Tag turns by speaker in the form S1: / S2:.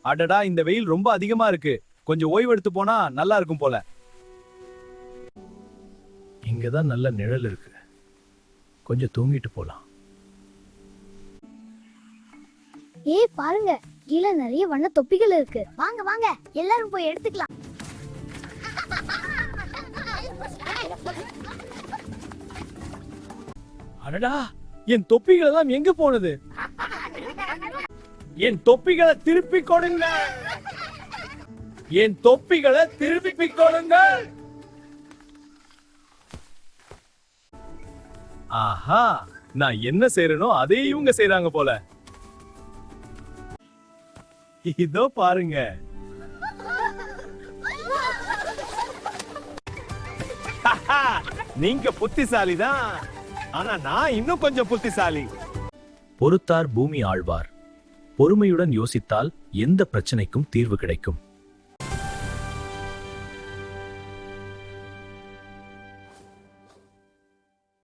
S1: அடடா, இந்த வெயில் ரொம்ப அதிகமா இருக்கு. கொஞ்சம் ஓய்வு எடுத்து போனா நல்லா இருக்கும் போல. இங்கதான் நல்ல நிழல் இருக்கு. கொஞ்சம் தூங்கிட்டு போலாம்.
S2: ஏய் பாருங்க, கீழே நிறைய வண்ண தொப்பிகள் இருக்கு. வாங்க வாங்க, எல்லாரும் போய் எடுத்துக்கலாம்.
S1: அடடா, என் தொப்பிகள் எல்லாம் எங்க போனது? என் தொப்பிகளை திருப்பி கொடுங்க. என் தொப்பிகளை திருப்பி கொடுங்க. ஆஹா, நான் என்ன செய்யறனோ அதே இவங்க செய்றாங்க போல. இதோ பாருங்க. நீங்க புத்திசாலிதான், ஆனா நான் இன்னும் கொஞ்சம் புத்திசாலி. பொறுத்தார் பூமி ஆழ்வார். பொறுமையுடன் யோசித்தால் எந்த பிரச்சனைக்கும் தீர்வு கிடைக்கும்.